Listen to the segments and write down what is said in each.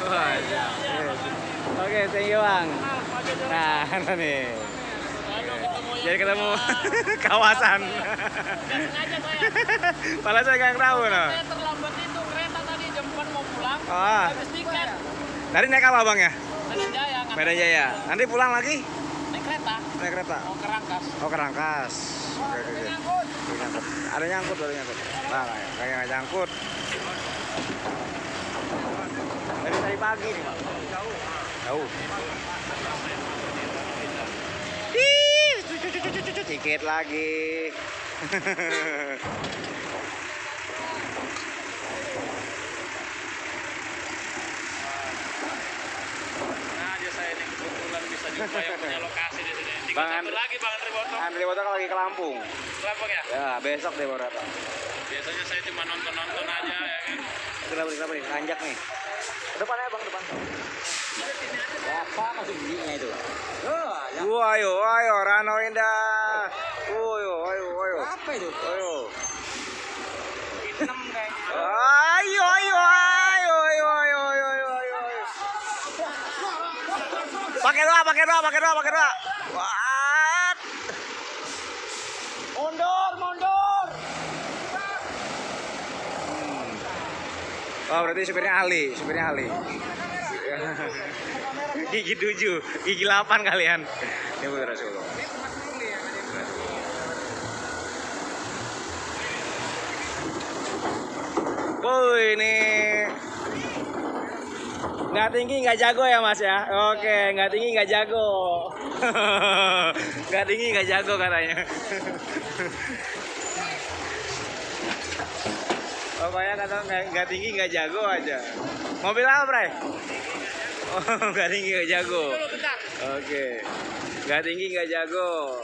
Wah, siap. Oke, thank you Bang. Nah, nih. Jadi ketemu kawasan. Malah saya nggak tahu no. Saya terlambat itu kereta tadi jam 4 mau pulang. Ah. Habis tiket. Tadi naik apa Bang ya? Medan Jaya. Medan Jaya. Nanti pulang lagi? Naik kereta. Naik kereta. Mau ke Rangkas. Oh, ke Rangkas. Oke. Nyangkut. Nyangkut. Ada nyangkut. Nah, kayak nggak nyangkut. Dari pagi nih, Pak. Jauh. Tiket lagi. Nah, aja saya ini kebetulan bisa jumpa yang punya lokasi di sini. Tinggal Bang satu lagi Bang Andri Boto. Andri Boto kan lagi ke Lampung. Lampung ya? Ya, besok deh baru datang. Biasanya saya cuma nonton-nonton aja ya kan. Kenapa nih? Nanjak nih. Depannya Bang, depan. Apa masih giginya itu? Ayo, Rano Indah. Ayo. Apa itu? Ayo. 6 kayaknya. Ayo. Pakai doa. What? Mundur. Oh, berarti supirnya Ali. Gigi 7, gigi 8 kalian. Ini Putra Solo. Woi, ini nggak tinggi nggak jago ya Mas ya. Oke, nggak tinggi nggak jago. Nggak tinggi nggak jago katanya. Pokoknya kata nggak tinggi nggak jago aja. Mobil apa, Bray? Oh, nggak tinggi nggak jago. Oke, nggak tinggi nggak jago.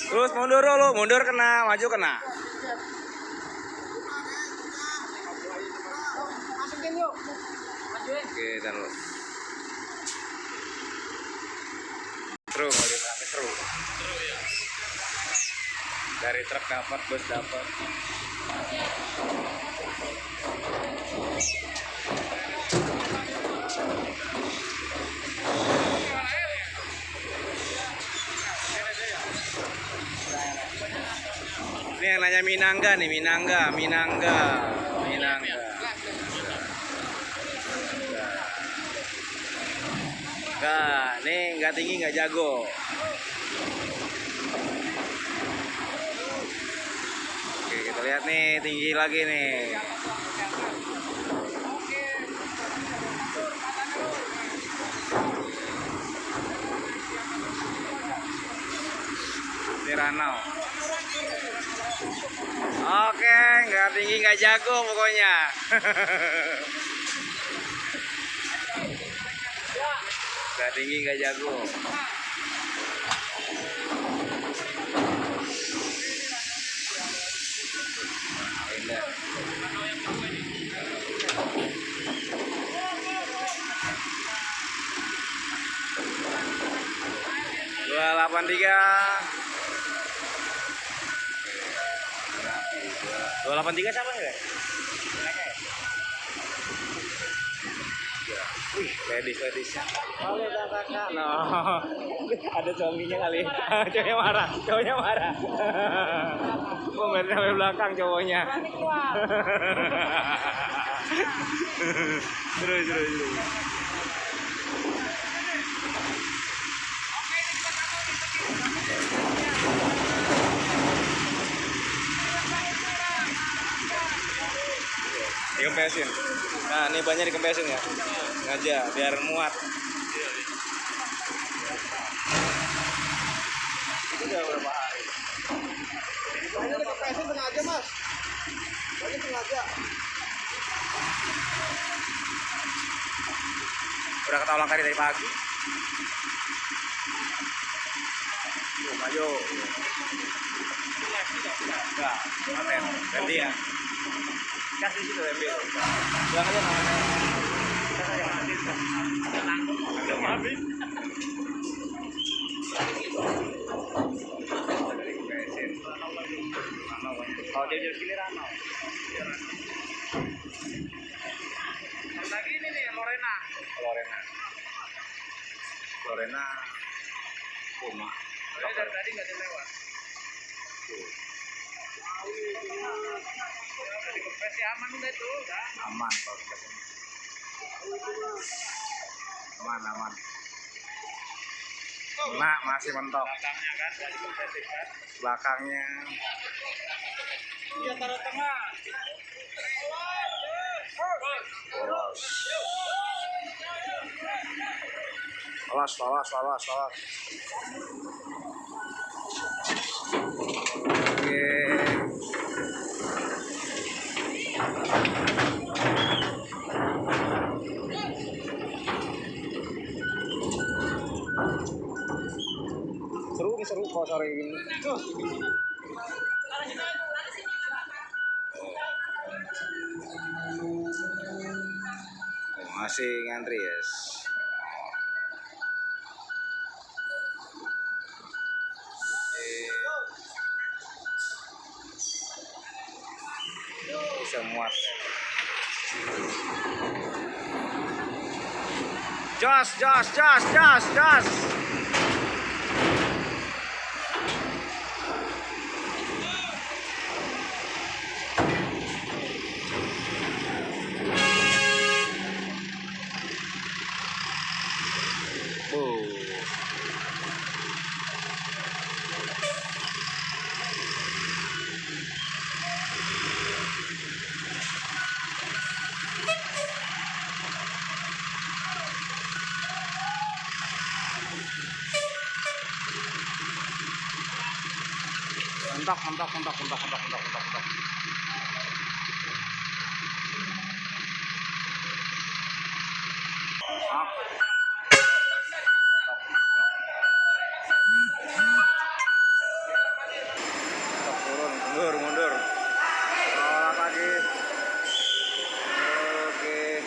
Terus mundur dulu, mundur kena, maju kena. Masukin yuk. Majuin. Oke, taruh. Seru, kali rame seru. Seru ya. Dari truk dapat, bus dapat. Ini yang nanya Minangga nih, Minangga. Enggak, nih nggak tinggi nggak jago. Oke, kita lihat nih tinggi lagi nih. Ini Ranau. Oke, nggak tinggi nggak jago pokoknya. Nggak tinggi nggak jago. Indah. 283 siapa ya? Wih, ladies. Halo kakak. No. Ada suaminya kali. Cowoknya marah. Mau ngeliat sampai belakang cowoknya. Terus. Dikempesin. Nah, ini banyak dikempesin ya. Sengaja biar muat. Itu udah berapa hari? Banyak dikempesin sengaja, Mas. Banyak sengaja. Udah ketolong kali dari pagi. Tuh, maju. Enggak, paten. Ganti ya. Kasih situ MB. Bilang aja namanya. Kalau dia sini Rano. Lagi ini nih Lorena. Lorena. Lorena. Puma. Dari tadi nggak ada lewat. Di kompres aman udah itu, udah. Aman kalau kita sini. Aman. Nah, masih mentok. Belakangnya kan nggak di kompres kan. Belakangnya. Dia taruh tengah. Awas. Oke. Seru kalau sore ini. Masih ngantri yes. Bisa muat. Jos. Mentok. Mundur. Tolak lagi. Oke.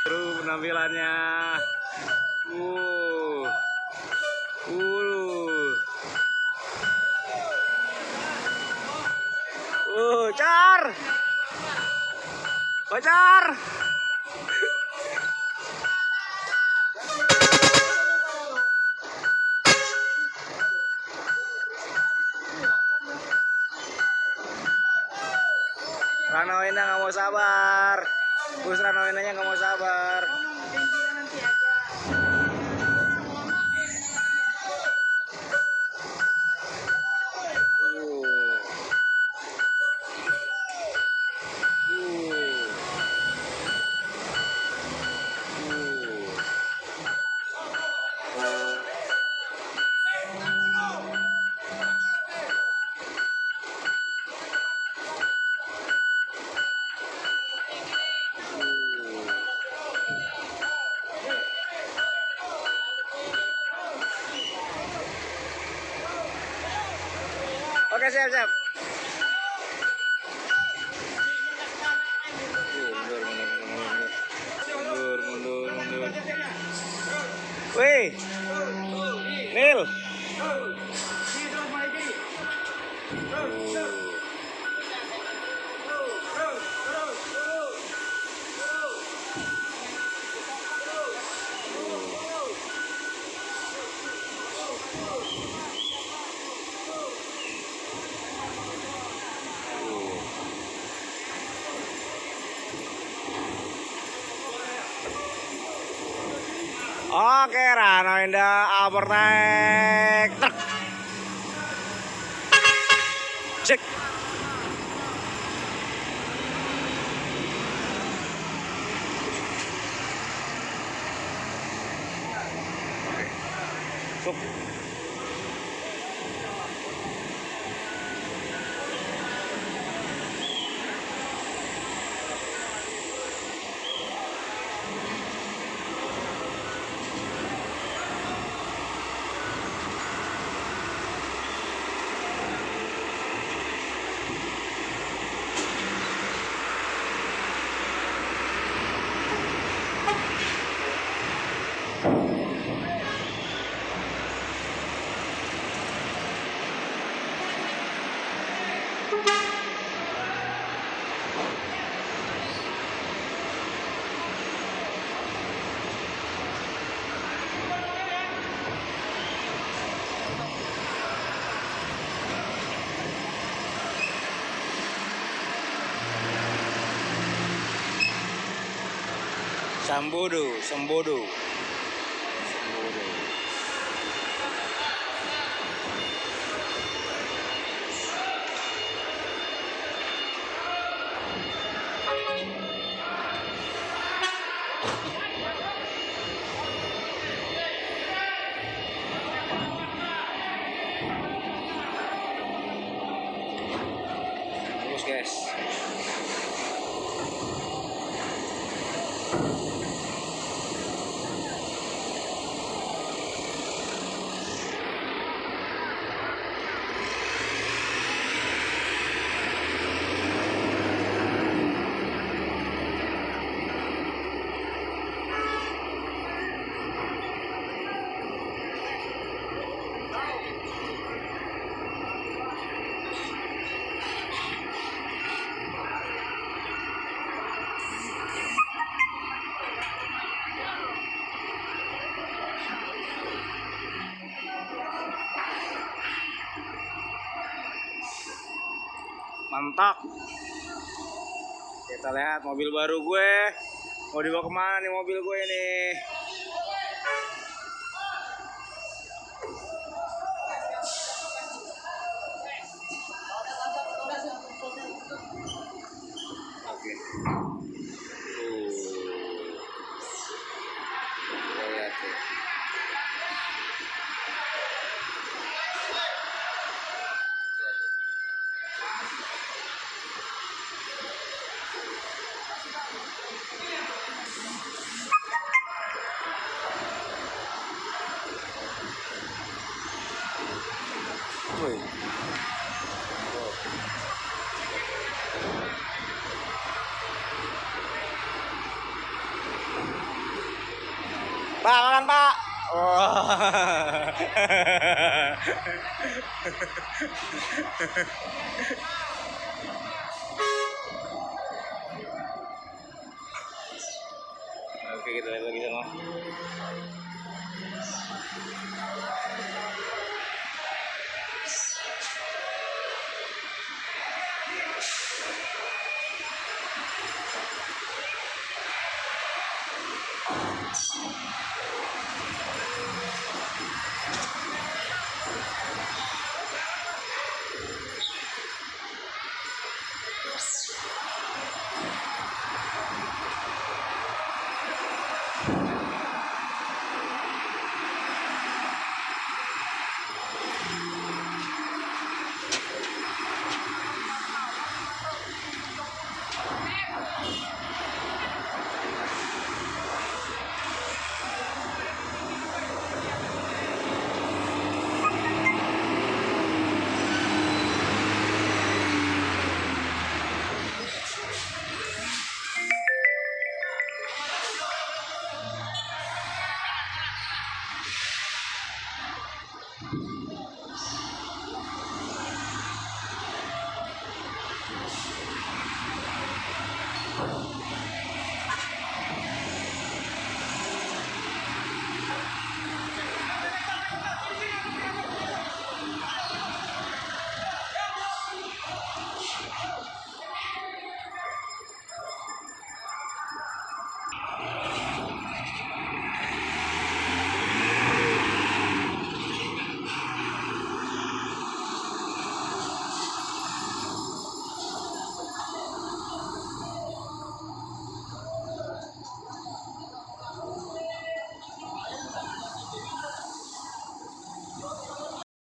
Seru penampilannya. Pacar. Ranoina nggak mau sabar. Bus Ranoinanya nggak mau sabar. Oke, siap. Mundur. Wih, Nil. Oke, Rano Indah overtake truk. Cek. Cuk. Sambodo, Sambodo. Bagus, guys. Mantap. Kita lihat mobil baru gue. Mau dibawa kemana nih mobil gue ini? Oke. Lihat tuh. Wih. Pak, makan Pak. Wah. Oke, kita lihat lagi sama.